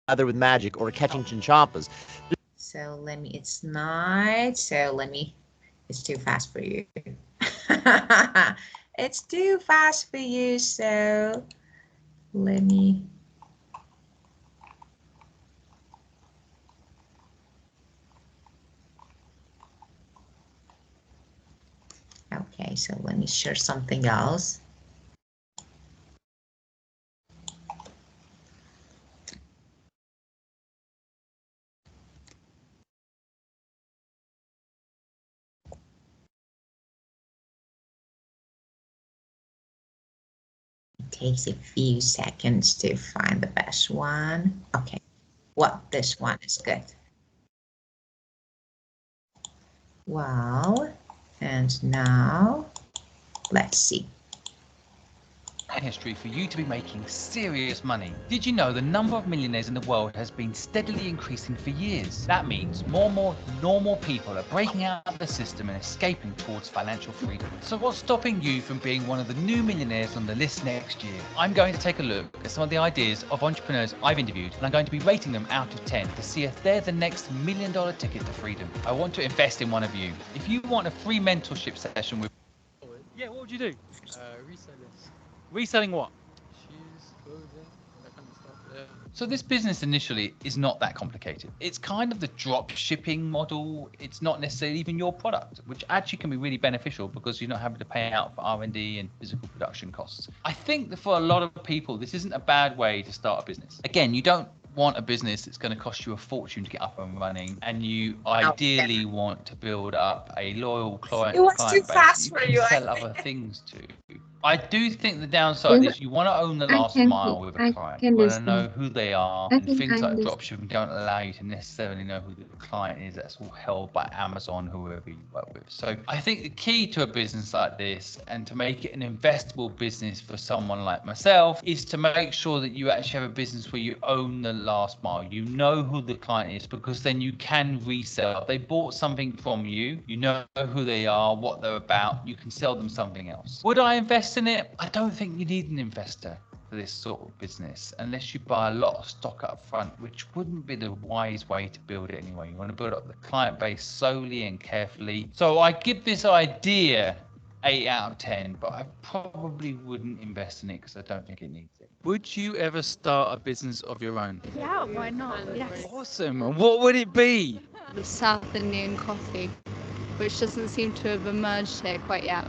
either with magic or catching chinchompas. So let me, it's not, so let me, it's too fast for you. It's too fast for you, so let me. Okay, so let me share something else. It takes a few seconds to find the best one. Okay, well, this one is good. Wow, and now let's see. History for you to be making serious money. Did you know the number of millionaires in the world has been steadily increasing for years? That means more and more normal people are breaking out of the system and escaping towards financial freedom. So what's stopping you from being one of the new millionaires on the list next year? I'm going to take a look at some of the ideas of entrepreneurs I've interviewed, and I'm going to be rating them out of 10 to see if they're the next $1 million ticket to freedom. I want to invest in one of you. If you want a free mentorship session with... Yeah, what would you do? Resellers. Reselling what? Shoes, clothing, that kind of stuff, yeah. So this business initially is not that complicated. It's kind of the drop shipping model. It's not necessarily even your product, which actually can be really beneficial because you're not having to pay out for R&D and physical production costs. I think that for a lot of people, this isn't a bad way to start a business. Again, you don't want a business that's going to cost you a fortune to get up and running, and you ideally want to build up a loyal client It was too base that fast you for can you. sell other things to. I do think the downside is you want to own the last mile with a client. You want to know who they are, and things like dropshipping don't allow you to necessarily know who the client is. That's all held by Amazon, whoever you work with. So I think the key to a business like this, and to make it an investable business for someone like myself, is to make sure that you actually have a business where you own the last mile. You know who the client is, because then you can resell. If they bought something from you, you know who they are, what they're about, you can sell them something else. Would I invest in it? I don't think you need an investor for this sort of business unless you buy a lot of stock up front, which wouldn't be the wise way to build it anyway. You want to build up the client base slowly and carefully. So I give this idea 8 out of 10, but I probably wouldn't invest in it because I don't think it needs it. Would you ever start a business of your own? Yeah, why not? Yes. Awesome. And what would it be? The South Indian coffee, which doesn't seem to have emerged here quite yet.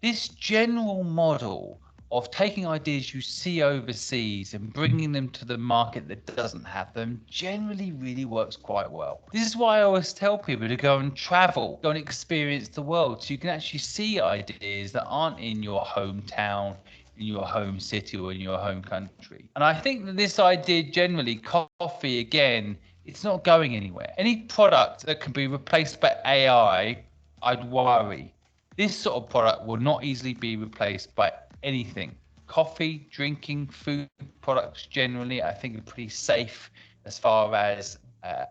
This general model of taking ideas you see overseas and bringing them to the market that doesn't have them generally really works quite well. This is why I always tell people to go and travel, go and experience the world, so you can actually see ideas that aren't in your hometown, in your home city, or in your home country. And I think that this idea generally, coffee again, it's not going anywhere. Any product that can be replaced by AI, I'd worry. This sort of product will not easily be replaced by anything. Coffee, drinking, food products generally, I think are pretty safe as far as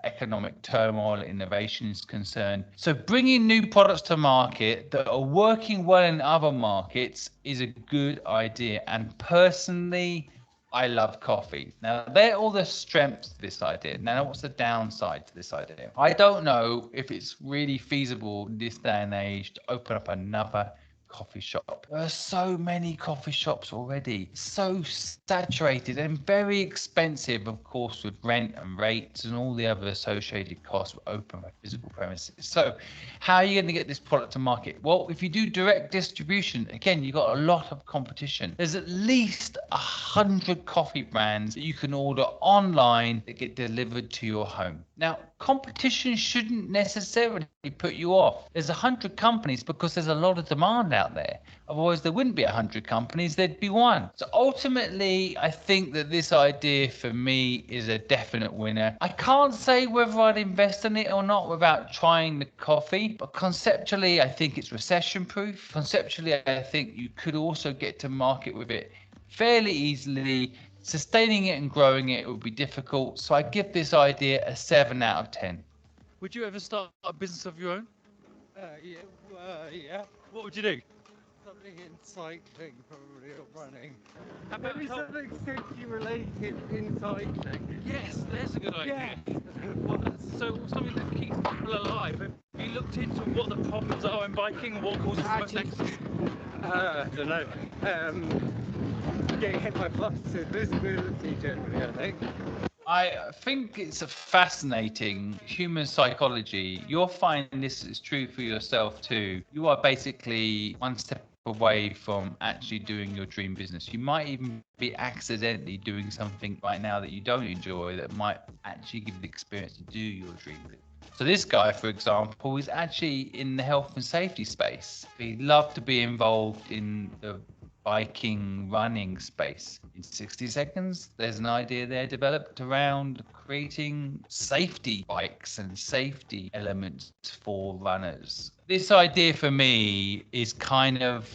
economic turmoil and innovation is concerned. So bringing new products to market that are working well in other markets is a good idea. And personally, I love coffee. Now, they're all the strengths to this idea. Now, what's the downside to this idea? I don't know if it's really feasible in this day and age to open up another coffee shop. There are so many coffee shops already, so saturated and very expensive, of course, with rent and rates and all the other associated costs with open physical premises. So how are you going to get this product to market? Well, if you do direct distribution, again, you've got a lot of competition. There's at least 100 coffee brands that you can order online that get delivered to your home. Now, competition shouldn't necessarily put you off. There's 100 companies because there's a lot of demand out there. Otherwise, there wouldn't be 100 companies, there'd be one. So ultimately, I think that this idea for me is a definite winner. I can't say whether I'd invest in it or not without trying the coffee, but conceptually, I think it's recession proof. Conceptually, I think you could also get to market with it fairly easily. Sustaining it and growing it would be difficult, so I give this idea a 7 out of 10. Would you ever start a business of your own? Yeah. What would you do? Something in cycling, probably, or running. How about Maybe something safety related in cycling. Yes, there's a Like, Yeah. so something that keeps people alive. Have you looked into what the problems are in biking and what causes most Actually- accidents? I don't know. Getting hit by buses, visibility generally, I think. I think it's a fascinating human psychology. You'll find this is true for yourself too. You are basically one step away from actually doing your dream business. You might even be accidentally doing something right now that you don't enjoy that might actually give you the experience to do your dream business. So this guy, for example, is actually in the health and safety space. He'd love to be involved in the biking running space. In 60 seconds, there's an idea there developed around creating safety bikes and safety elements for runners. This idea for me is kind of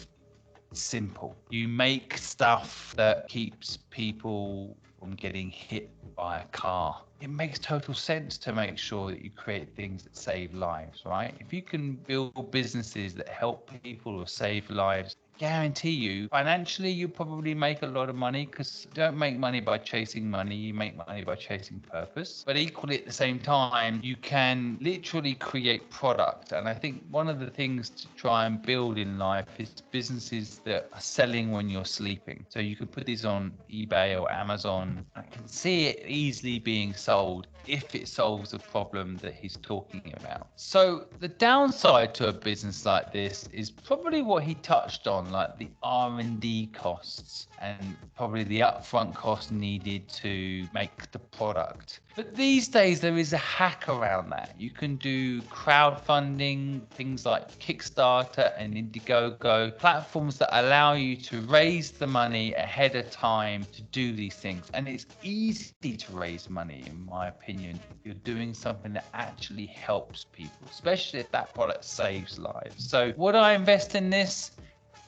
simple. You make stuff that keeps people from getting hit by a car. It makes total sense to make sure that you create things that save lives, right? If you can build businesses that help people or save lives, guarantee you financially you probably make a lot of money, because you don't make money by chasing money, you make money by chasing purpose. But equally at the same time, you can literally create product. And I think one of the things to try and build in life is businesses that are selling when you're sleeping. So you can put these on eBay or Amazon. I can see it easily being sold if it solves the problem that he's talking about. So the downside to a business like this is probably what he touched on, like the R&D costs and probably the upfront cost needed to make the product. But these days there is a hack around that. You can do crowdfunding, things like Kickstarter and Indiegogo, platforms that allow you to raise the money ahead of time to do these things. And it's easy to raise money, in my opinion, if you're doing something that actually helps people, especially if that product saves lives. So would I invest in this?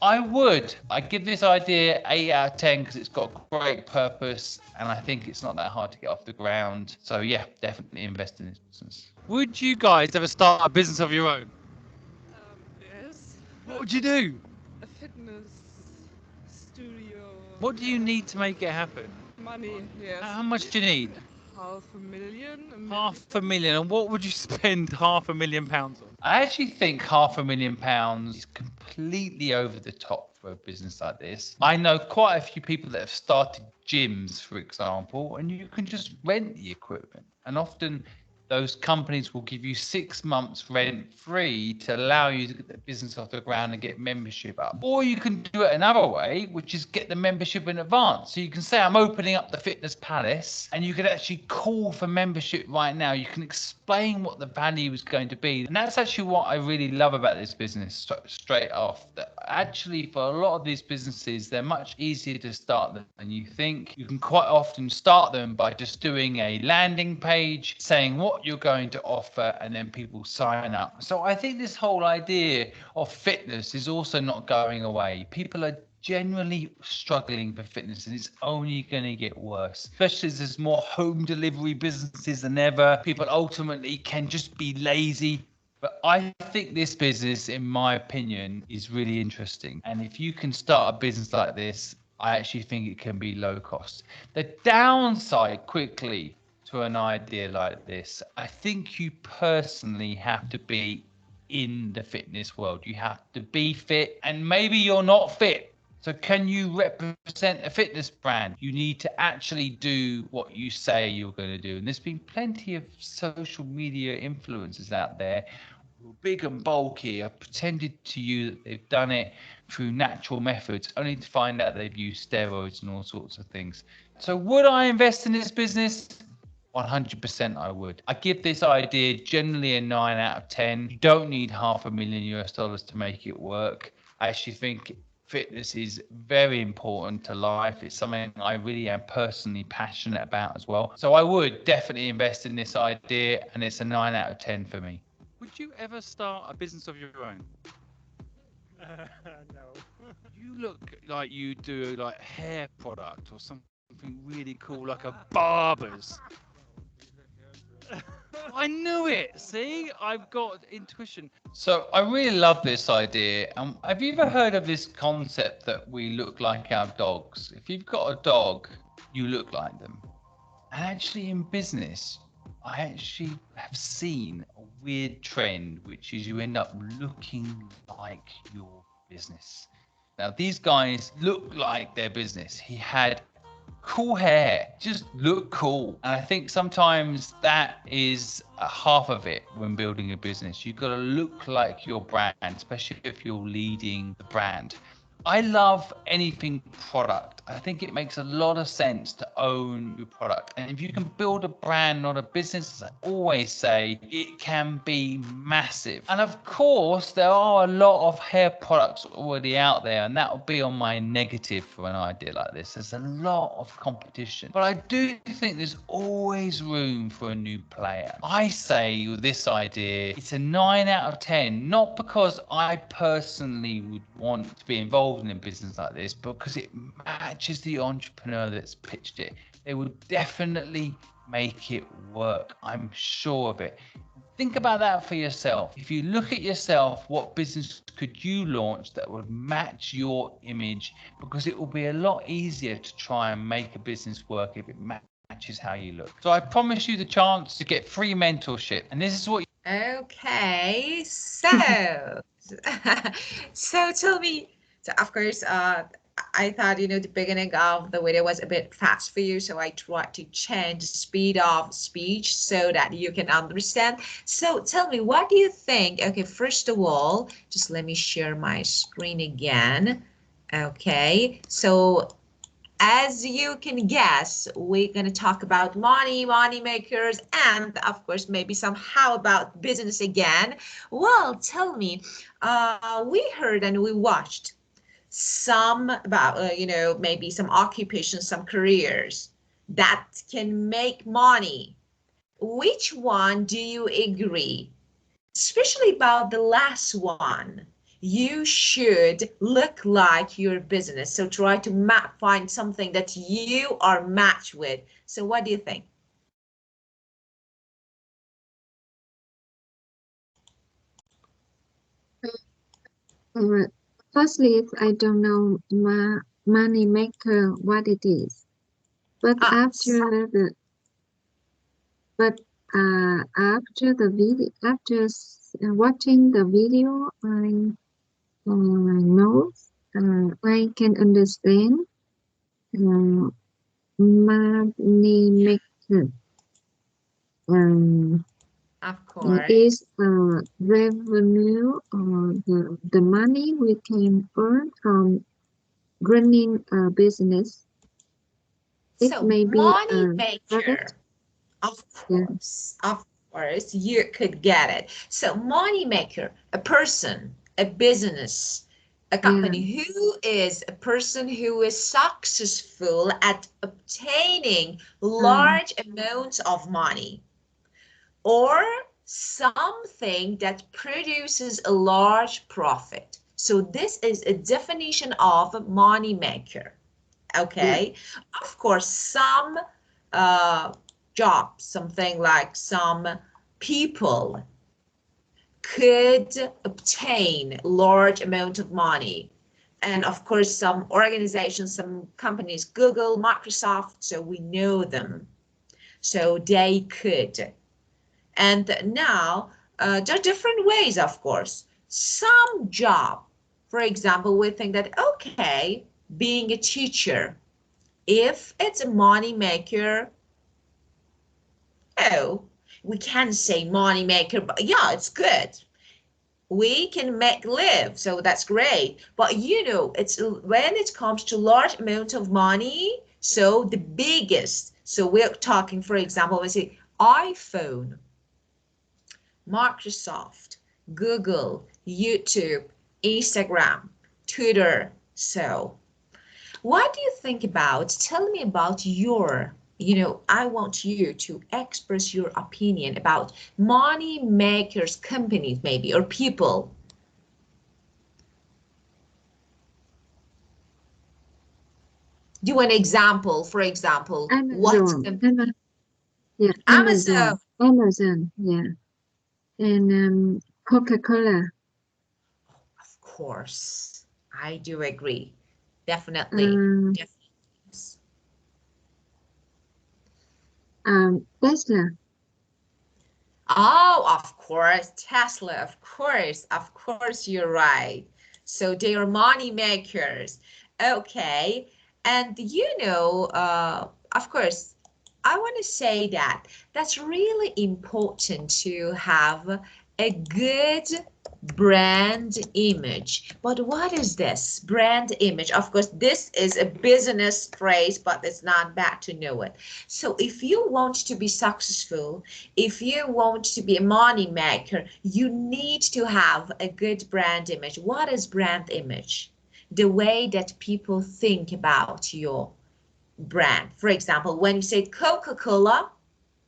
I would. I give this idea 8 out of 10 because it's got great purpose and I think it's not that hard to get off the ground. So yeah, definitely invest in this business. Would you guys ever start a business of your own? Yes. What would you do? A fitness studio. What do you need to make it happen? Money, yes. How much do you need? $500,000. £500,000. And what would you spend £500,000 on? I actually think £500,000 is completely over the top for a business like this. I know quite a few people that have started gyms, for example, and you can just rent the equipment. And often those companies will give you 6 months rent free to allow you to get the business off the ground and get membership up. Or you can do it another way, which is get the membership in advance. So you can say, I'm opening up the fitness palace, and you can actually call for membership right now. You can explain what the value is going to be. And that's actually what I really love about this business straight off. That actually, for a lot of these businesses, they're much easier to start than you think. You can quite often start them by just doing a landing page, saying what you're going to offer, and then people sign up. So I think this whole idea of fitness is also not going away. People are generally struggling for fitness, and it's only going to get worse, especially as there's more home delivery businesses than ever. People ultimately can just be lazy. But I think this business, in my opinion, is really interesting. And if you can start a business like this, I actually think it can be low cost. The downside, quickly, to an idea like this, I think you personally have to be in the fitness world. You have to be fit, and maybe you're not fit. So can you represent a fitness brand? You need to actually do what you say you're going to do. And there's been plenty of social media influencers out there who are big and bulky, have pretended to you that they've done it through natural methods, only to find out they've used steroids and all sorts of things. So would I invest in this business? 100% I would. I give this idea generally a 9 out of 10. You don't need $500,000 to make it work. I actually think fitness is very important to life. It's something I really am personally passionate about as well. So I would definitely invest in this idea, and it's a 9 out of 10 for me. Would you ever start a business of your own? No. You look like you do like hair product or something really cool, like a barber's. I knew it. See, I've got intuition. So I really love this idea. Have you ever heard of this concept that we look like our dogs? If you've got a dog, you look like them. And actually in business, I actually have seen a weird trend, which is you end up looking like your business. Now, these guys look like their business. He had cool hair, just look cool. And I think sometimes that is a half of it when building a business. You've got to look like your brand, especially if you're leading the brand. I love anything product. I think it makes a lot of sense to own your product. And if you can build a brand, not a business, as I always say, it can be massive. And of course, there are a lot of hair products already out there, and that will be on my negative for an idea like this. There's a lot of competition. But I do think there's always room for a new player. I say with this idea, it's a 9 out of 10, not because I personally would want to be involved in a business like this, because it matches the entrepreneur that's pitched it. They would definitely make it work. I'm sure of it. Think about that for yourself. If you look at yourself, what business could you launch that would match your image? Because it will be a lot easier to try and make a business work if it matches how you look. So I promise you the chance to get free mentorship. And this is what Okay, so so tell me, so of course, I thought, the beginning of the video was a bit fast for you, so I tried to change the speed of speech so that you can understand. So tell me, what do you think? Okay, first of all, just let me share my screen again. Okay, so as you can guess, we're going to talk about money makers, and of course, maybe somehow about business again. Well, tell me, we heard and we watched some about, maybe some occupations, some careers that can make money. Which one do you agree? Especially about the last one. You should look like your business. So try to find something that you are matched with. So what do you think? Firstly, I don't know money maker what it is, but after the video, after watching the video, I know I can understand money maker. Of course. Is revenue or the money we can earn from running a business. It So may be money maker, of course, you could get it. So money maker, a person, a business, a company who is a person who is successful at obtaining large amounts of money, or something that produces a large profit. So this is a definition of money maker. Okay, of course, some jobs, something like some people could obtain large amount of money. And of course, some organizations, some companies, Google, Microsoft, so we know them. So they could. And now there are different ways, of course. Some job, for example, we think that, okay, being a teacher, if it's a money maker, oh, we can say money maker, but yeah, it's good. We can live, so that's great. But it's when it comes to large amount of money, so the biggest, so we're talking, for example, we say iPhone, Microsoft, Google, YouTube, Instagram, Twitter. So what do you think about, tell me about your, I want you to express your opinion about money makers, companies maybe, or people. Do an example, for example, Amazon, yeah, and Coca-Cola. Of course, I do agree. Definitely. Tesla. Oh, of course, Tesla, of course, you're right. So they are money makers. Okay. And of course, I want to say that that's really important to have a good brand image. But what is this brand image? Of course, this is a business phrase, but it's not bad to know it. So if you want to be successful, if you want to be a money maker, you need to have a good brand image. What is brand image? The way that people think about your brand. For example, when you say Coca-Cola,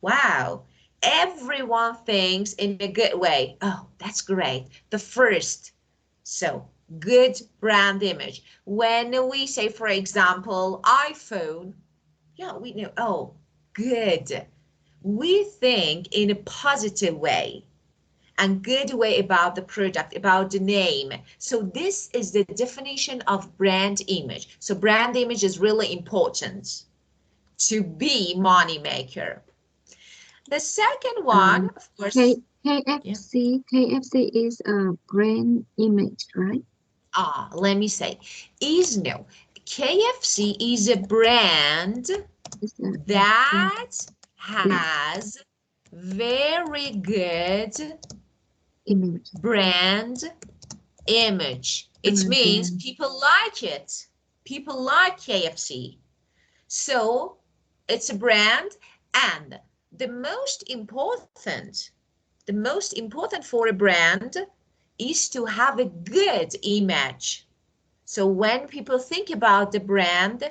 wow, everyone thinks in a good way. Oh, that's great. The first. So good brand image. When we say, for example, iPhone, yeah, we know, oh, good. We think in a positive way and good way about the product, about the name. So this is the definition of brand image. So brand image is really important to be money maker. The second one, of course, KFC is a brand image, right? let me say, no. KFC is a brand that has very good image. Brand image. It means people like it. People like KFC. So it's a brand, and the most important for a brand is to have a good image. So when people think about the brand,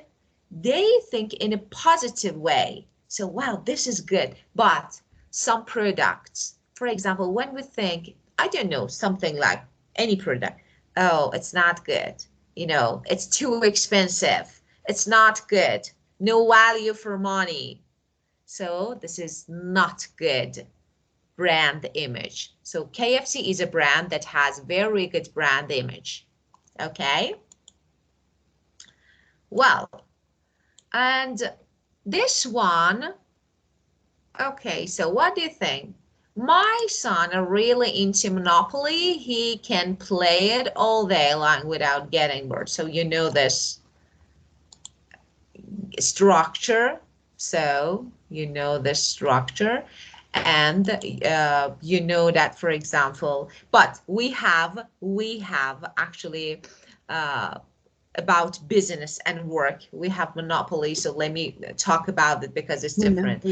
they think in a positive way. So, wow, this is good. But some products, for example, when we think, I don't know, something like any product, oh, it's not good. It's too expensive. It's not good. No value for money. So this is not good brand image. So KFC is a brand that has very good brand image. Okay. Well, and this one, okay, so what do you think? My son are really into Monopoly. He can play it all day long without getting bored. So you know this structure. So you know this structure. And you know that, for example, but we have actually about business and work. We have monopoly, so let me talk about it because it's different.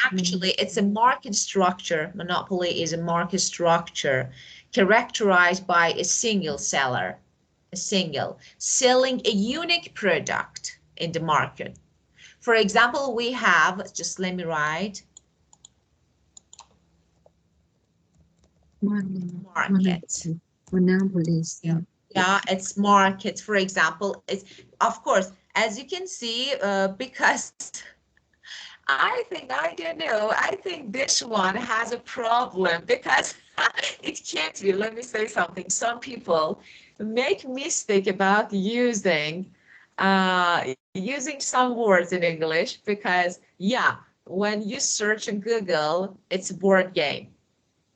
Actually, it's a market structure. Monopoly is a market structure characterized by a single seller, selling a unique product in the market. For example, we have, just let me write, market. Monopolies. Yeah, it's market. For example, it's, of course, as you can see, because I don't know, I think this one has a problem because it can't be. Let me say something. Some people make mistake about using some words in English because, yeah, when you search in Google, it's a board game.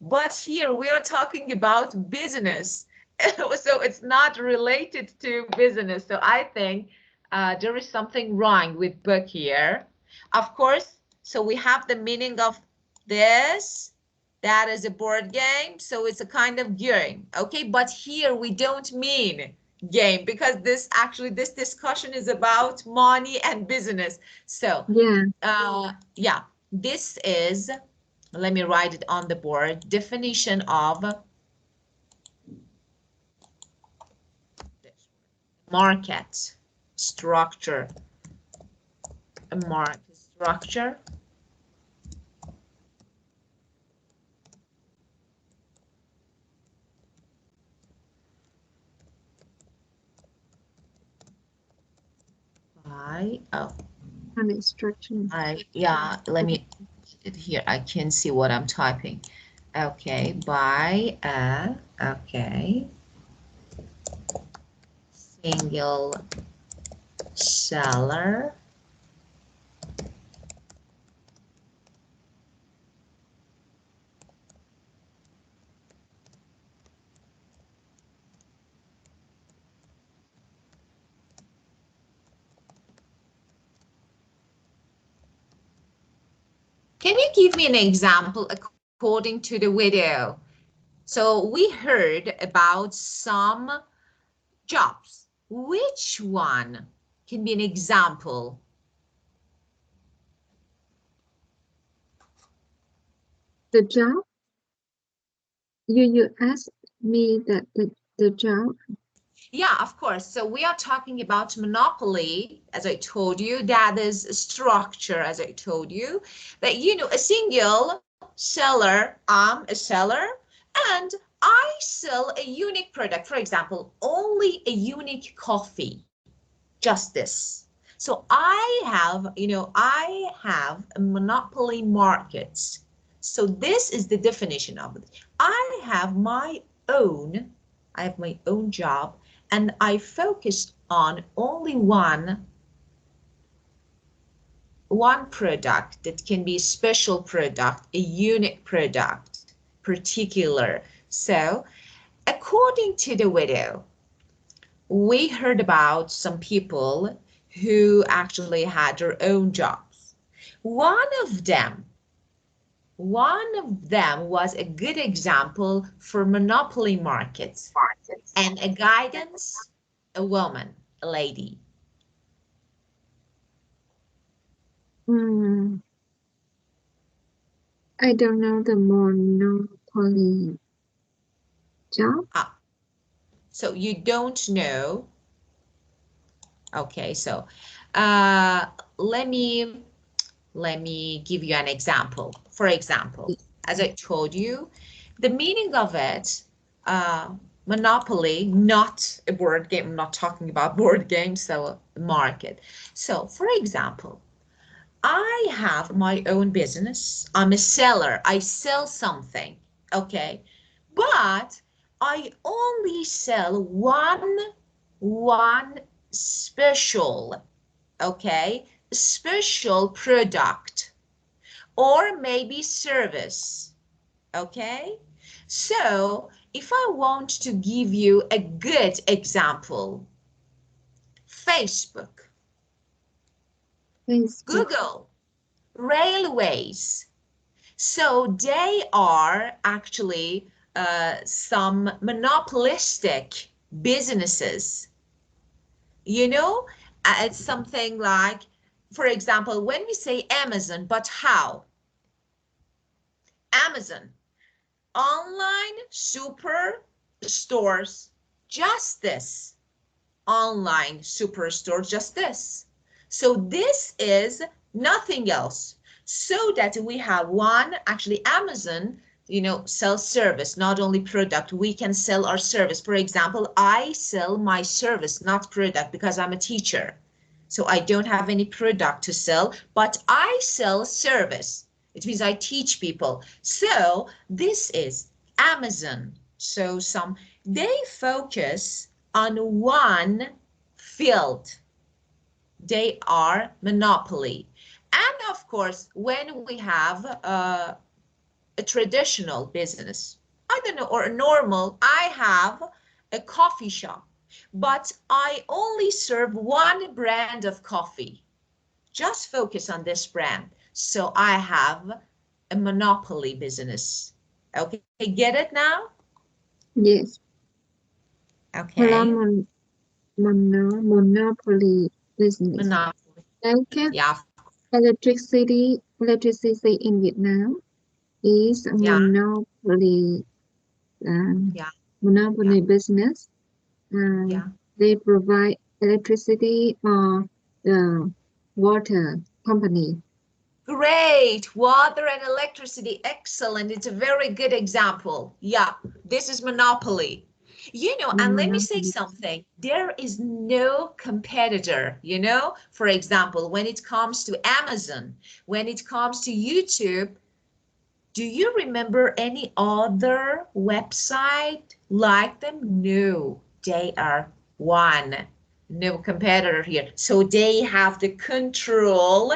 But here we are talking about business. So it's not related to business. So I think there is something wrong with book here. Of course, so we have the meaning of this. That is a board game. So it's a kind of game. Okay, but here we don't mean game because this discussion is about money and business. So yeah, this is, let me write it on the board, definition of market structure. A market structure. Yeah, let me here. I can see what I'm typing. Okay, by okay, single seller Can you give me an example according to the video? So we heard about some jobs. Which one can be an example? The job? You asked me that the job? Yeah, of course. So we are talking about monopoly, as I told you. That is a structure, as I told you, that, you know, a single seller, I'm a seller, and I sell a unique product. For example, only a unique coffee, just this. So I have, you know, I have a monopoly markets. So this is the definition of it. I have my own job, and I focus on only one product that can be a special product, a unique product, particular. So according to the video, we heard about some people who actually had their own jobs. One of them was a good example for monopoly markets, and a guidance, a woman, a lady. I don't know the monopoly job. So you don't know. Okay, so let me give you an example. For example, as I told you, the meaning of it, monopoly, not a board game. I'm not talking about board games, so a market. So for example, I have my own business. I'm a seller. I sell something, okay? But I only sell one special, okay? Special product or maybe service, okay? So if I want to give you a good example, Facebook, Google, railways. So they are actually some monopolistic businesses. You know, it's something like, for example, when we say Amazon, but how? Amazon, online super stores, just this. Online superstore, just this. So this is nothing else. So that we have one, actually Amazon, you know, sells service, not only product. We can sell our service. For example, I sell my service, not product, because I'm a teacher. So I don't have any product to sell, but I sell service. It means I teach people. So this is Amazon. So they focus on one field. They are monopoly. And of course, when we have a traditional business, I don't know, or a normal, I have a coffee shop, but I only serve one brand of coffee. Just focus on this brand. So I have a monopoly business. Okay, get it now? Yes. Okay. Monopoly business. Monopoly. Like Yeah. electricity in Vietnam is a Yeah. monopoly Yeah. monopoly business. Yeah. They provide electricity or the water company. Great. Water and electricity. Excellent. It's a very good example. Yeah, this is monopoly. You know, and let me say something. There is no competitor, you know, for example, when it comes to Amazon, when it comes to YouTube, do you remember any other website like them? No, they are one. No competitor here. So they have the control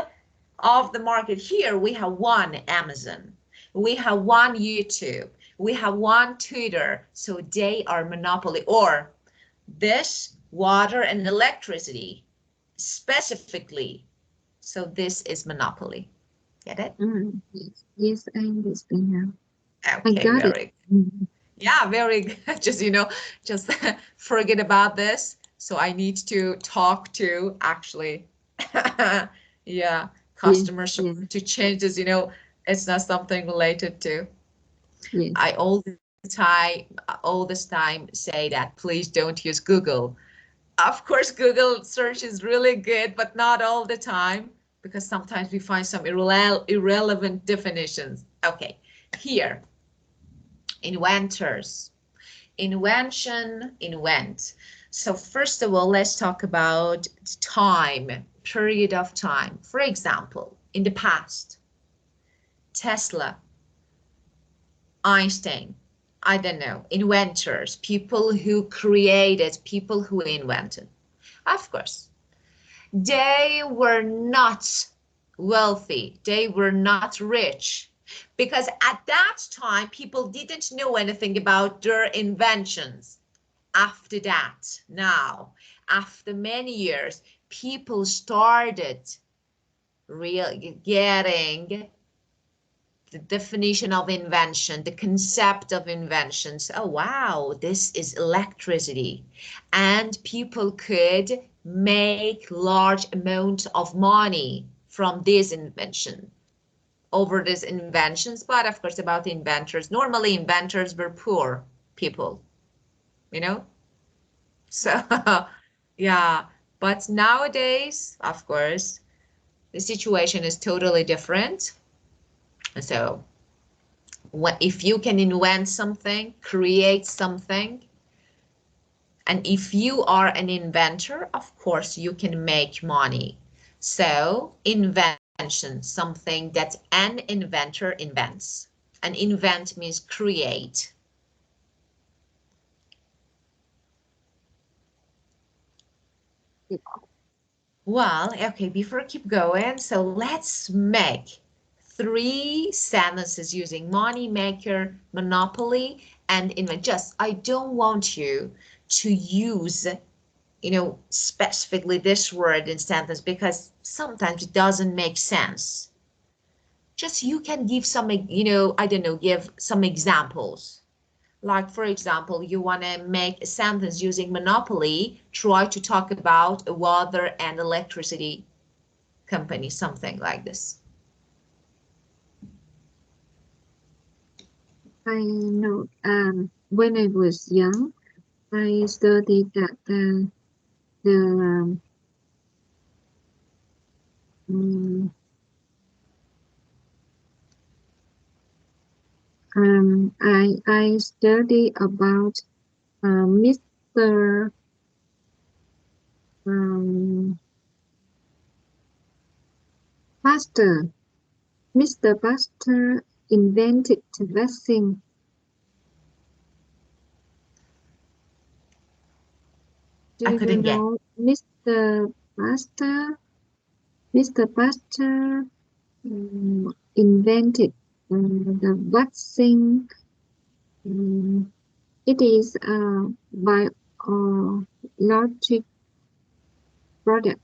of the market. Here we have one Amazon, we have one YouTube, we have one Twitter. So they are monopoly. Or this water and electricity specifically. So this is monopoly. Get it? Yes, yes, I understand now. I Okay, got it. very yeah, very good. Just just forget about this. So I need to talk to actually, yeah, customer Yes, support to change this. It's not something related to. yes, I all this time say that please don't use Google. Of course, Google search is really good, but not all the time because sometimes we find some irrelevant definitions. Okay, here, inventors, invention, invent. So first of all, let's talk about time, period of time. For example, in the past, Tesla, Einstein, I don't know, inventors, people who created, people who invented. Of course, they were not wealthy, they were not rich, because at that time, people didn't know anything about their inventions. After that, now, after many years, people started getting the definition of invention, the concept of inventions. Oh, wow, this is electricity. And people could make large amounts of money from this invention, over these inventions. But of course, about inventors, normally inventors were poor people, you know? So, yeah. But nowadays, of course, the situation is totally different. So, if you can invent something, create something, and if you are an inventor, of course, you can make money. So invention, something that an inventor invents. And invent means create. Well, okay, before I keep going, so let's make 3 sentences using money maker, monopoly, and invent. Just, I don't want you to use, specifically this word in sentence because sometimes it doesn't make sense. Just you can give some, I don't know, give some examples. Like, for example, you want to make a sentence using monopoly, try to talk about a water and electricity company, something like this. I know. When I was young, I studied that the I study about Mr. Pasteur. Mr. Pasteur invented the vaccine. Do you know Mr. Pasteur? Mr. Pasteur invented the vaccine. It is a biologic product.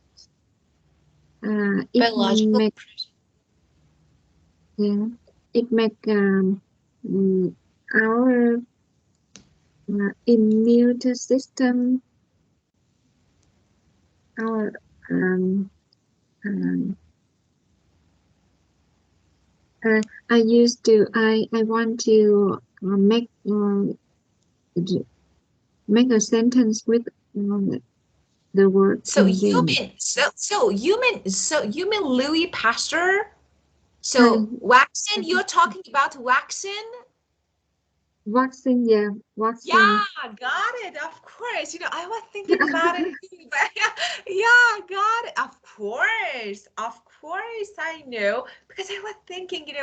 It make our immune system, our I want to make a sentence with the word so invent. you mean Louis Pasteur? So vaccine, you're talking about vaccine? Vaccine, yeah, vaccine. Yeah, got it. Of course. I was thinking about it. Yeah, got it. Of course. Of course, I know. Because I was thinking,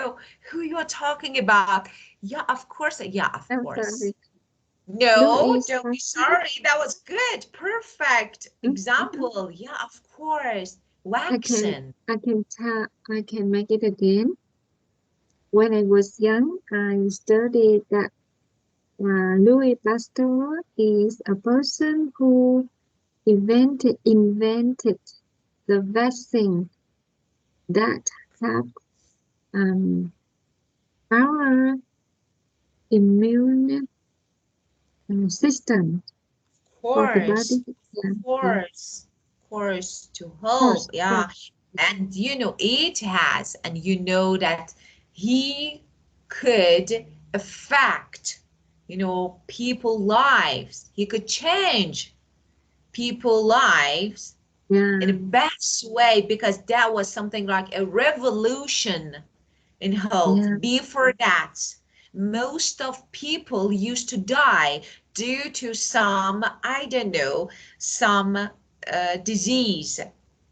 who you are talking about. Yeah, of course. Yeah, of course. Sorry. No, don't be sorry. That was good. Perfect example. Yeah, of course. Vaccine. I can make it again. When I was young, I studied that Louis Pasteur is a person who invented the vaccine that have our immune system of the Course, body. Yeah, course, to course, help, yeah. course. And it has, and that he could affect, people lives. He could change people lives Yeah, in the best way, because that was something like a revolution in health. yeah, Before that, most of people used to die due to some, I don't know, some disease.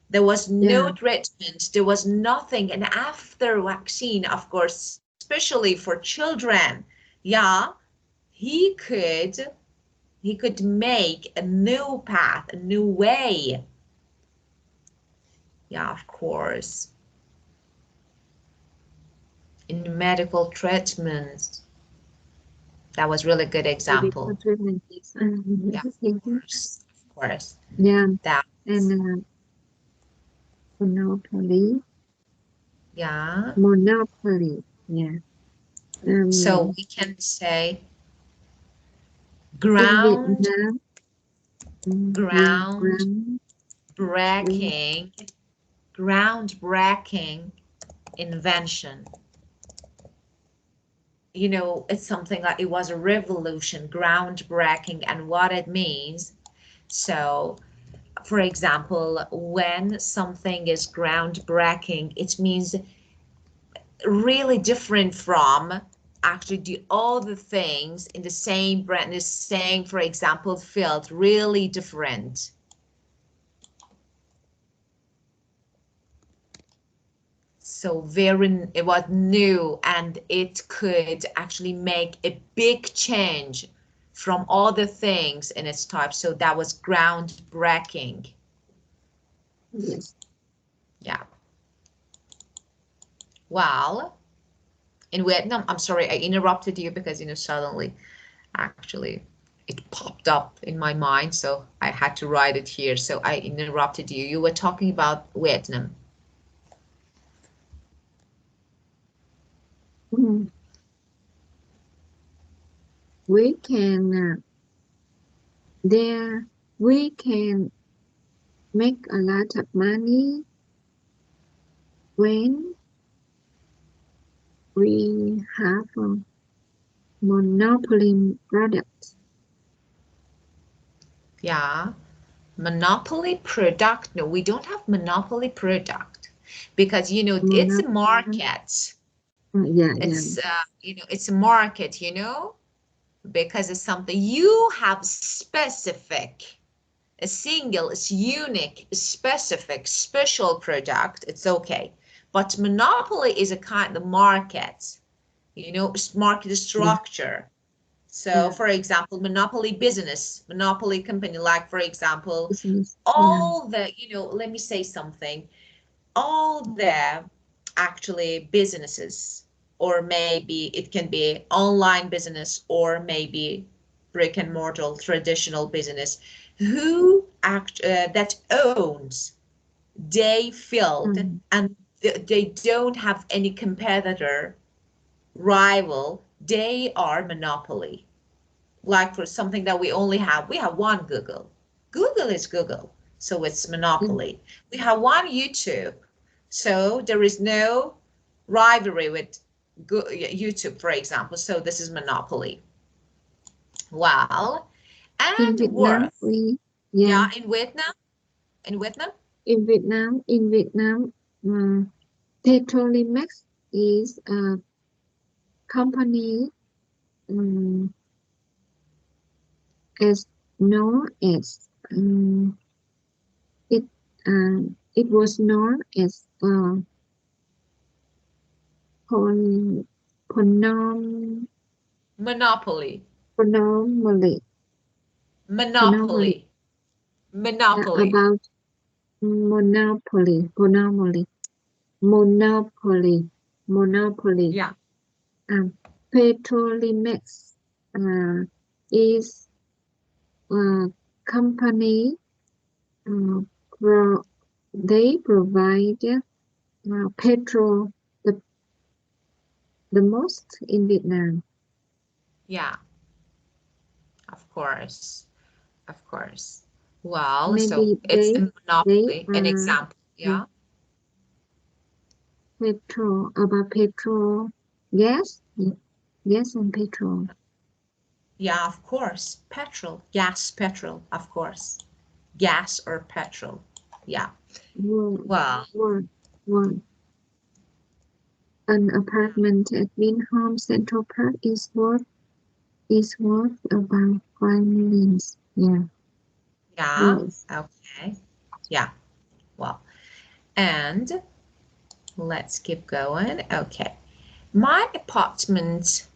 There was no yeah, treatment, there was nothing. And after vaccine, of course, especially for children, yeah, he could he could make a new path, a new way. Yeah, of course. In medical treatments. That was really good medical example. treatment. Yes. Yeah, Thank you. of course. Yeah, That, and monopoly, yeah. monopoly. Yeah. So we can say In ground, Vietnam, yeah, ground breaking, groundbreaking invention. It's something like it was a revolution, groundbreaking, and what it means. So, for example, when something is groundbreaking, it means really different from actually the other things in the same brand, the same, for example, field, really different. So it was new, and it could actually make a big change from other things in its type. So that was groundbreaking. yes. Yeah. Well, in Vietnam, I'm sorry, I interrupted you because, suddenly, actually, it popped up in my mind, so I had to write it here. So I interrupted you. You were talking about Vietnam. Mm. We can there we can make a lot of money when we have a monopoly product. Yeah. Monopoly product. No, we don't have monopoly product because, it's a Monopoly. market. Yeah, yeah. It's a market, because it's something you have specific. A single, it's unique, specific, special product, it's okay. But monopoly is a kind of market, market structure. So, Yeah. for example, monopoly business, monopoly company, like, for example, Business. all the, let me say something, all the actually businesses, or maybe it can be online business, or maybe brick and mortar traditional business, who that owns, they filled, Mm. and they don't have any competitor, rival, they are monopoly. Like for something that we have one Google is Google, so it's Yeah. monopoly. We have one YouTube, so there is no rivalry with YouTube, for example, so this is monopoly. Well, In and Vietnam, worth. yeah, Yeah, in Vietnam. in Vietnam, Petrolimex is a company um, as known as it it was known as pon, ponom, Monopoly. monopoly, monopoly. Monopoly. Monopoly. About monopoly, monopoly. Yeah. Petrolimex is a company. Uh, they provide petrol, the the most in Vietnam. Yeah, of course. Of course. Well, so Maybe it's a they monopoly, an are example. Yeah. petrol, about petrol, gas, gas and petrol. Yeah, of course. Petrol, gas, petrol, of course. Gas or petrol. Yeah. Well, One. An apartment at Winham Central Park is worth about 5 million. Yeah. yeah. Yes. Okay. Yeah. Well, and let's keep going. Okay. My apartment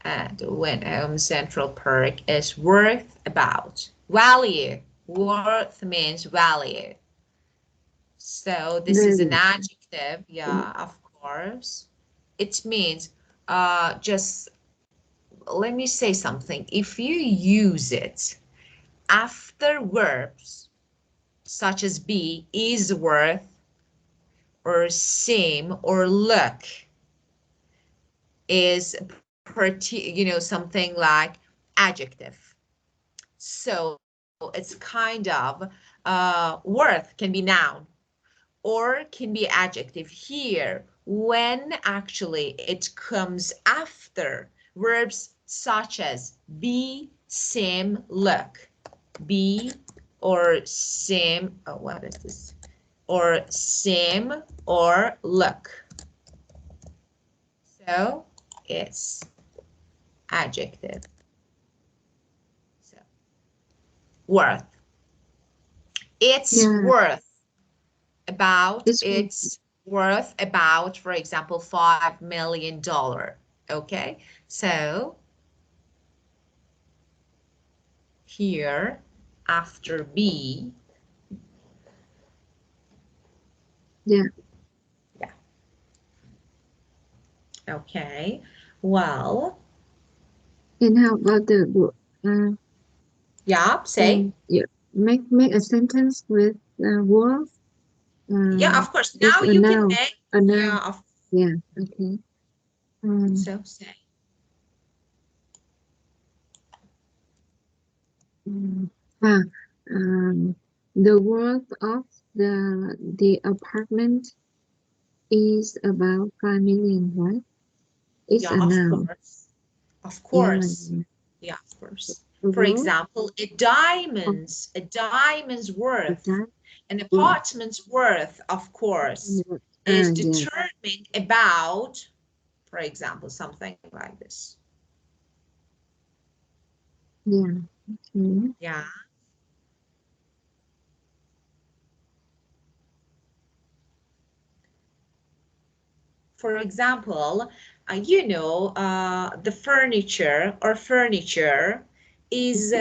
at Winham Central Park is worth about value. Worth means value. So this is an Value. adjective. Yeah, of course. It means just let me say something. If you use it after verbs such as be, is worth, or seem, or look, is something like adjective. So it's kind of worth can be noun or can be adjective. Here, when actually it comes after verbs such as be, seem, look. Be or seem, oh, what is this? Or seem or look. So it's adjective. So worth. It's worth about, it's worth about, for example, $5 million. Okay, so here after be, Yeah. Okay, well, And how about the yeah, say. yeah, make a sentence with worth. Yeah, of course. With Now a you can noun. make, A noun. yeah, Yeah. Okay. so say. Ah, the worth of the apartment is about 5 million, right? It's Yeah, a of noun. course. Of Yeah. course. Yeah, of course. The For worth example, a diamond's of worth, that an worth. apartment's worth, of course, is determined about, for example, something like this. Yeah. Okay. Yeah. For example, the furniture or furniture is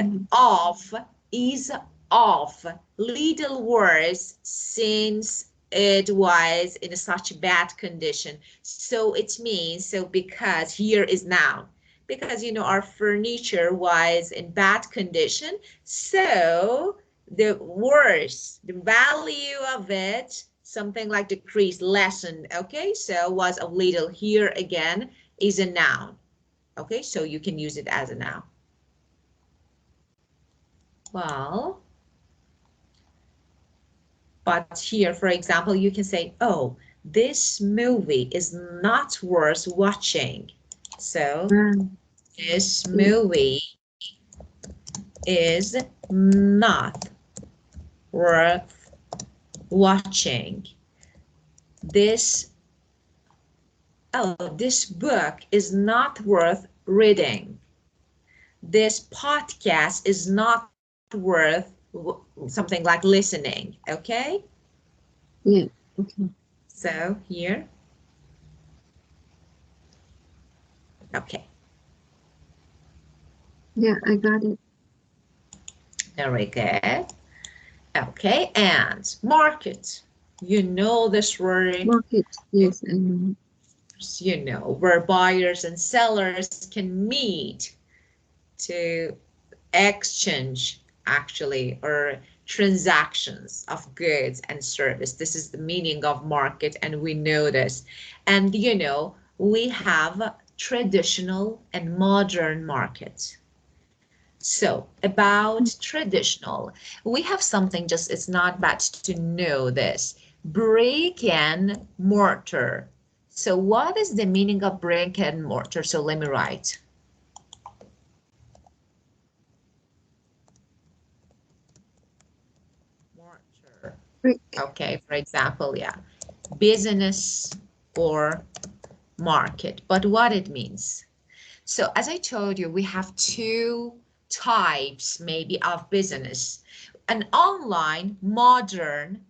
is of little worse since it was in such bad condition. So it means, so because here is noun, because our furniture was in bad condition, so the worse, the value of it, something like decrease, lessen. Okay, so was of little. Here again is a noun. Okay, so you can use it as a noun. Well, but here, for example, you can say, oh, this movie is not worth watching. So this movie is not worth watching. This book is not worth reading. This podcast is not worth something like listening. Okay? Yeah. Okay. So here. Okay. Yeah, I got it. Very good. Okay, and market. You know this word. Market. Yes, I know. Where buyers and sellers can meet to exchange actually, or transactions of goods and service. This is the meaning of market, and we know this. And we have traditional and modern market. So about traditional, we have something just, it's not bad to know this. Brick and mortar. So what is the meaning of brick and mortar? So let me write. Mortar. Brick. Okay, for example, yeah, business or market, but what it means. So as I told you, we have two types maybe of business, an online, modern,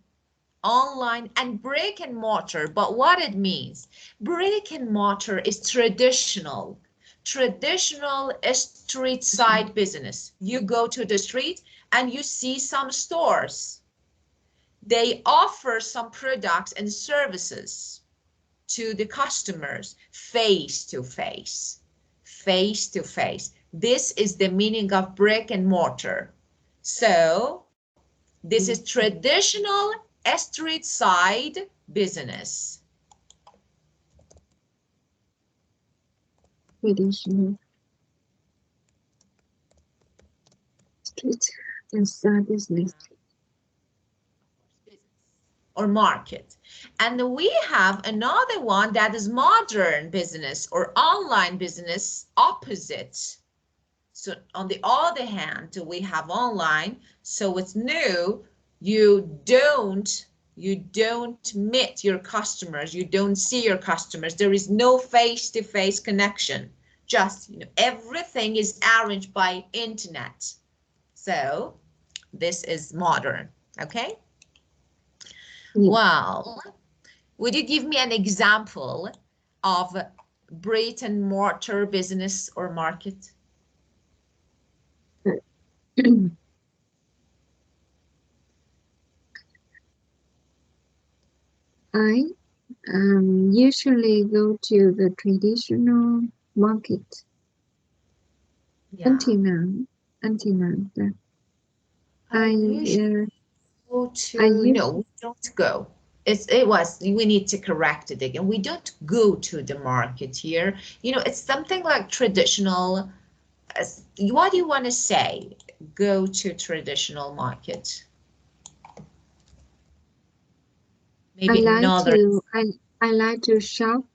online, and brick and mortar. But what it means, brick and mortar is traditional street side business. You go to the street and you see some stores. They offer some products and services to the customers face to face. Face to face. This is the meaning of brick and mortar. So this is traditional street side business. Traditional street and side business. Or market. And we have another one that is modern business or online business, opposite. So on the other hand, we have online, so it's new. You don't meet your customers, you don't see your customers, there is no face-to-face connection, just everything is arranged by internet. So this is modern. Okay. Well, would you give me an example of brick and mortar business or market? I usually go to the traditional market. Yeah. Until now, that I go to, I use- no, we don't go. We need to correct it again. We don't go to the market here. It's something like traditional. What do you want to say? Go to traditional market. Maybe another. I like to shop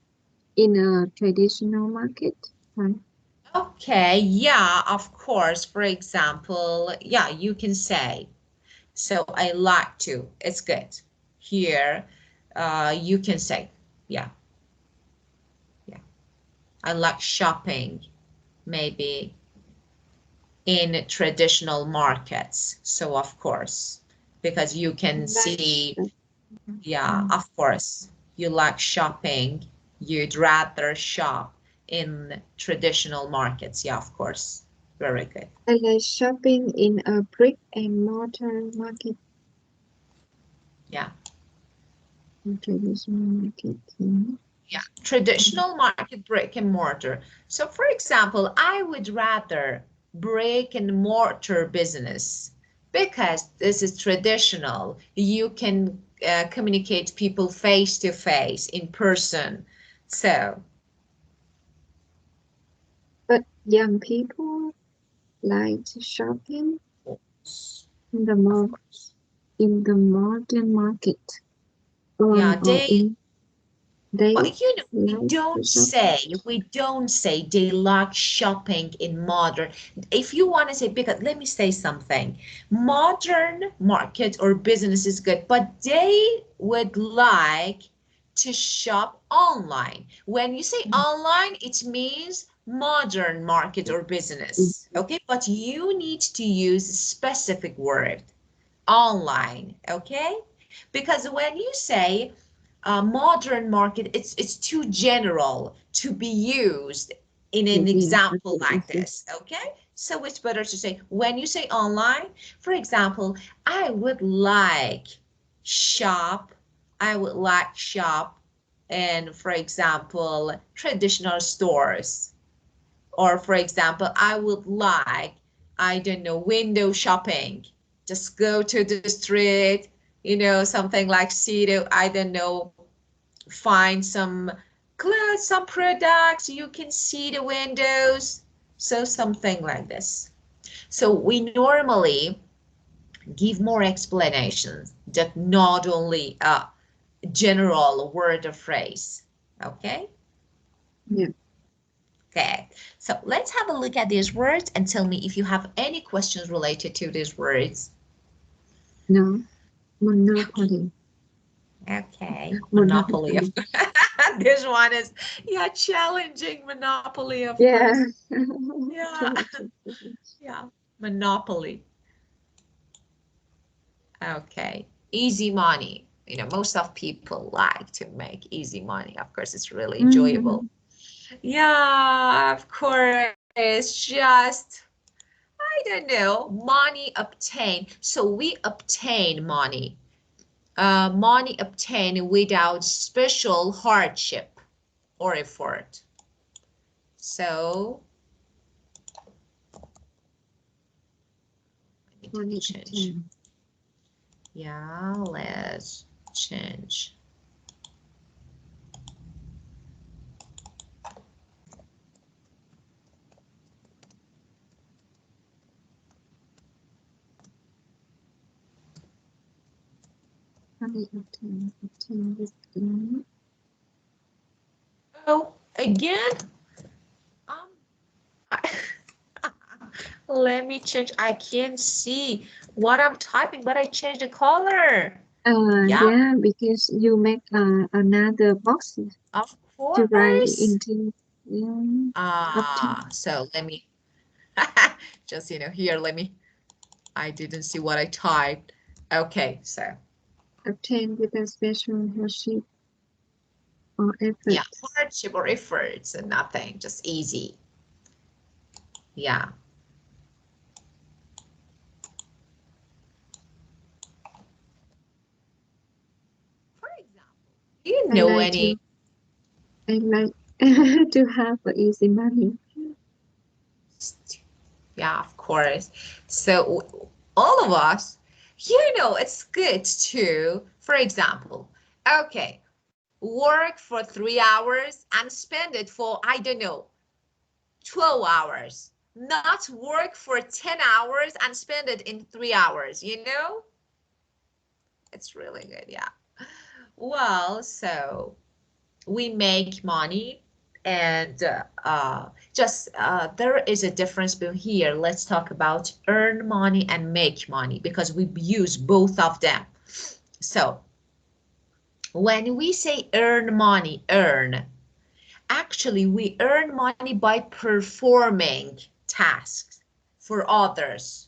in a traditional market. Right? Okay, yeah, of course. For example, yeah, you can say. So I like to. It's good. Here, you can say, yeah. I like shopping, maybe in traditional markets. So of course, because you can see, yeah, of course, you like shopping. You'd rather shop in traditional markets. Yeah, of course. Very good. I like shopping in a brick and mortar market. Yeah. Traditional market. Yeah, traditional market, brick and mortar. So for example, I would rather brick and mortar business because this is traditional. You can communicate people face to face, in person. So. But young people like shopping in the modern market. Yeah, they we don't say they like shopping in modern. If you want to say, because let me say something, modern market or business is good, but they would like to shop online. When you say online, it means modern market or business. Okay, but you need to use a specific word, online. Okay, because when you say modern market, it's too general to be used in an example like this. Okay, so it's better to say, when you say online, for example, I would like shop in, for example, traditional stores. Or for example, I would like, I don't know, window shopping. Just go to the street, something like see, I don't know, find some clothes, some products, you can see the windows. So something like this. So we normally give more explanations that not only a general word or phrase. Okay? Yeah. Okay, so let's have a look at these words and tell me if you have any questions related to these words. No. Monopoly. Okay, monopoly. This one is, yeah, challenging. Monopoly, of Yeah. course. Yeah. Yeah, monopoly. Okay, easy money. You know, most of people like to make easy money. Of course, it's really enjoyable. Yeah, of course. Just, I don't know, money obtained. So we obtain money. Money obtained without special hardship or effort. So, let me change. Yeah, let's change. Obtain this thing. Oh, again? Let me change. I can't see what I'm typing, but I changed the color. Yeah, because you make another box Of to write course. into. Yeah. So let me just, you know, here, let me, I didn't see what I typed. Okay, so. Obtain with a special hardship or effort. Yeah, hardship or efforts and nothing, just easy. Yeah. For example, do you know any? I like to have easy money. Yeah, of course. So all of us, you know, it's good to, for example, okay, work for 3 hours and spend it for, I don't know, 12 hours. Not work for 10 hours and spend it in 3 hours, you know? It's really good, yeah. Well, so we make money and there is a difference between here. Let's talk about earn money and make money because we use both of them. So when we say earn money, actually we earn money by performing tasks for others.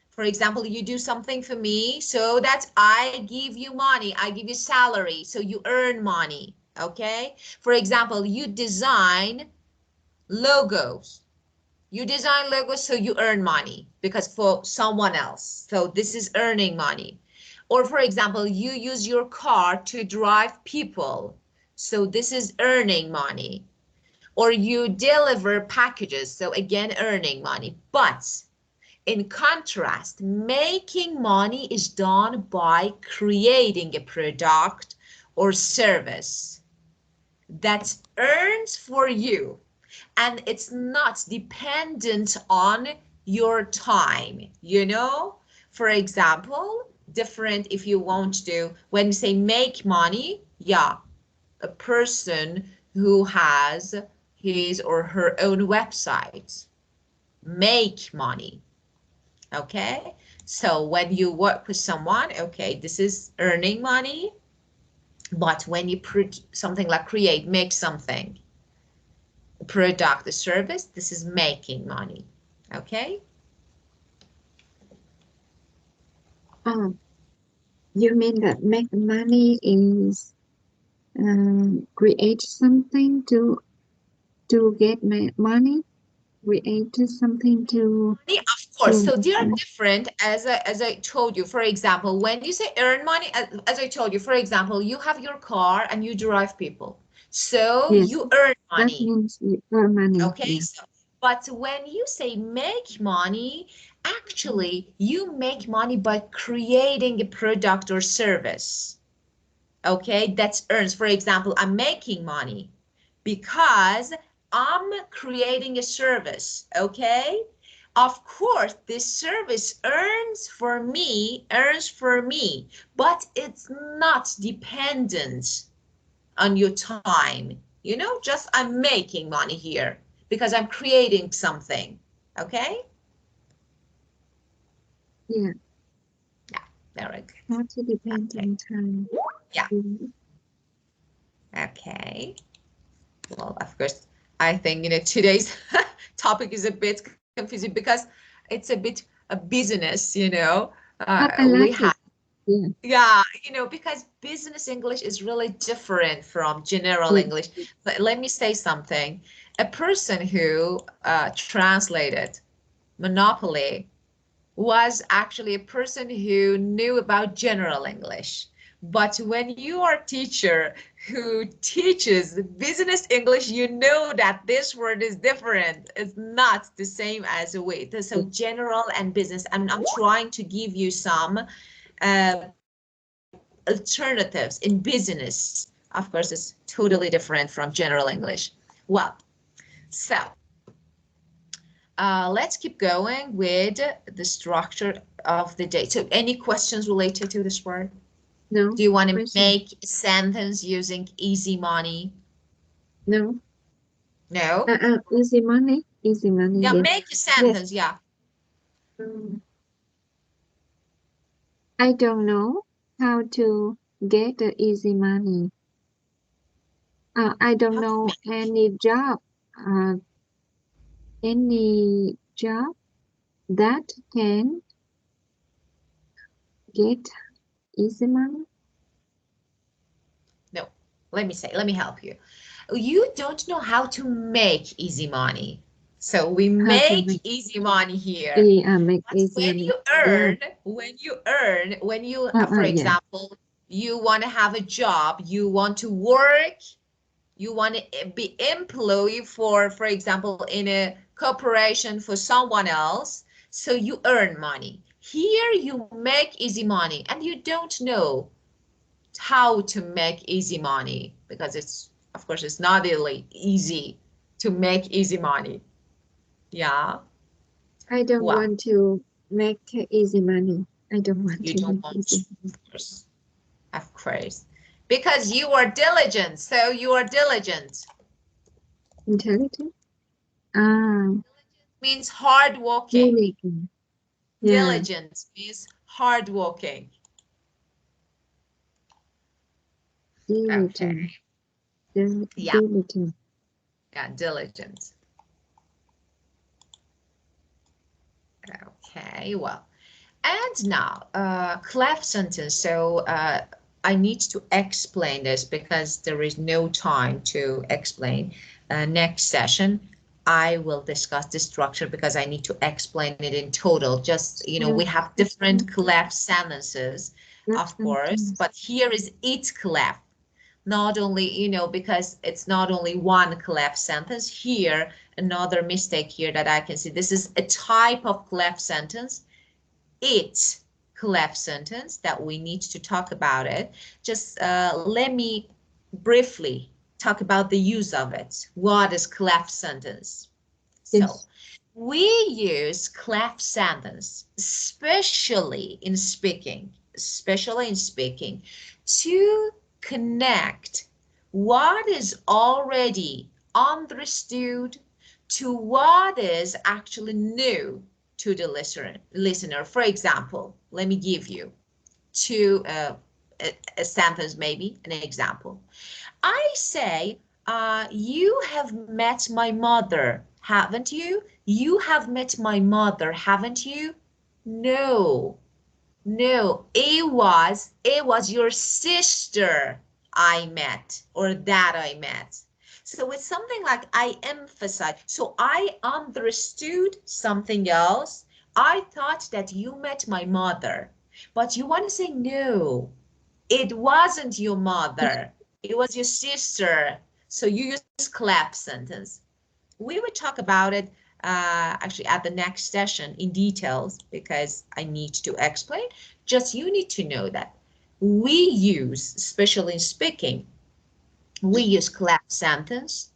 For example, you do something for me, so that I give you money, I give you salary, so you earn money, okay? For example, you design logos. You design logos, so you earn money because for someone else. So this is earning money. Or for example, you use your car to drive people. So this is earning money. Or you deliver packages, so again, earning money. But in contrast, making money is done by creating a product or service that earns for you, and it's not dependent on your time, you know? For example, different if you want to, when you say make money, yeah, a person who has his or her own website, make money. Okay, so when you work with someone, okay, this is earning money, but when you something like create, make something, a product, a service, this is making money. Okay. You mean that make money is create something to get money? Create something to. Yeah, of course. So they are different, as I told you. For example, when you say earn money, as I told you, for example, you have your car and you drive people, so Yes, you earn money. That means you earn money. Okay, Yeah. so, but when you say make money, actually you make money by creating a product or service. Okay, that earns. For example, I'm making money because I'm creating a service, okay? Of course, this service earns for me, but it's not dependent on your time. You know, just I'm making money here because I'm creating something, okay? Yeah. Yeah, very good. Not to depend on time. Yeah. Okay. Well, of course, I think, you know, today's topic is a bit confusing because it's a bit a business, you know. I We like have, it. yeah, you know, because business English is really different from general Yeah. English. But let me say something. A person who translated Monopoly was actually a person who knew about general English. But when you are a teacher who teaches business English, you know that this word is different. It's not the same as a way. So general and business, I'm trying to give you some alternatives in business. Of course, it's totally different from general English. Well, so let's keep going with the structure of the day. So any questions related to this word? No. Do you want to question. make a sentence using easy money? No. No? Easy money. Easy money. Yeah, Yes. make a sentence, yeah. I don't know how to get the easy money. I don't How to know make- any job. Any job that can get easy money. No, let me help you. You don't know how to make easy money. So we How to make make easy money here. make But easy when money. you earn, when you, for Yeah. example, you want to have a job, you want to work, you want to be employee for example, in a corporation for someone else, so you earn money. Here you make easy money and you don't know how to make easy money because it's, of course, it's not really easy to make easy money. Yeah. I don't Well, want to make easy money. I don't want you to don't make want easy. of course, because you are diligent. So you are diligent. Intelligent. Means hardworking. Diligent. Yeah. Diligent means hardworking. Diligent. Okay. Yeah. Diligent. Yeah, diligent. Okay, well, and now clef sentence. So I need to explain this because there is no time to explain. Next session, I will discuss the structure because I need to explain it in total. Just, you know, we have different clef sentences, of course, but here is each clef. Not only, you know, because it's not only one clef sentence. Here, another mistake here that I can see. This is a type of clef sentence. It's clef sentence that we need to talk about it. Just let me briefly talk about the use of it. What is clef sentence? Yes. So we use clef sentence, especially in speaking, to connect what is already understood to what is actually new to the listener. For example, let me give you a sentence, maybe an example. I say, you have met my mother, haven't you? You have met my mother, haven't you? No, no, it was your sister I met, or that I met. So it's something like I emphasize. So I understood something else. I thought that you met my mother, but you want to say no, it wasn't your mother. It was your sister. So you use clap sentence. We will talk about it actually at the next session in details because I need to explain. Just you need to know that we use, especially in speaking, we use clap sentence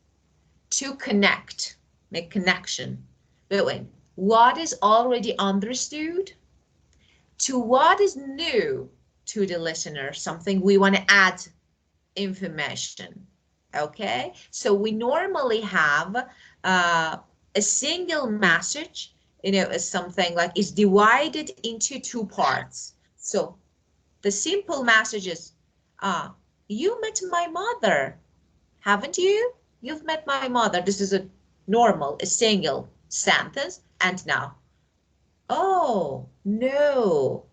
to connect, make connection between what is already understood to what is new to the listener, something we want to add information. Okay, so we normally have a single message, is something like is divided into two parts. So the simple message is, you met my mother, haven't you? You've met my mother. This is a single sentence. And now, oh no,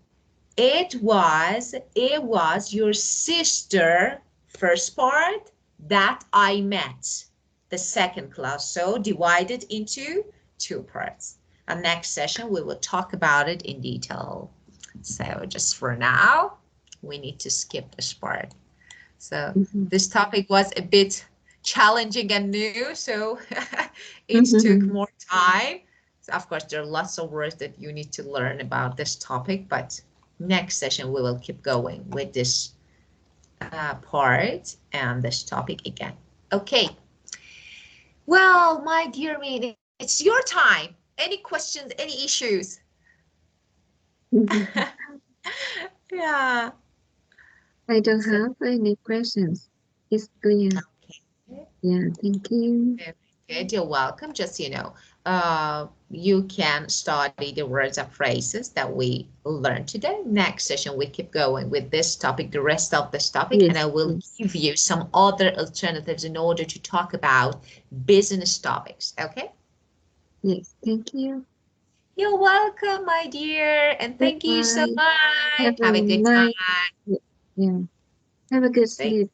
it was your sister, first part, that I met, the second clause. So divided into two parts. And next session, we will talk about it in detail. So just for now, we need to skip this part. So this topic was a bit challenging and new, so it took more time. So of course, there are lots of words that you need to learn about this topic, but next session we will keep going with this part and this topic again. Okay. Well, my dear me, it's your time. Any questions, any issues? Yeah. I don't have any questions. It's clear. Okay. Yeah, thank you. Very good. You're welcome. Just, you can study the words and phrases that we learned today. Next session, we keep going with this topic, the rest of this topic, Yes, and I will give you some other alternatives in order to talk about business topics. Okay? Yes, thank you. You're welcome, my dear, and thank you so Bye. much. Have a good nice, time. yeah. Have a good sleep.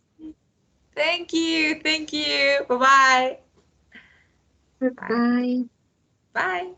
Thank you. Thank you. Bye-bye. Goodbye. Bye.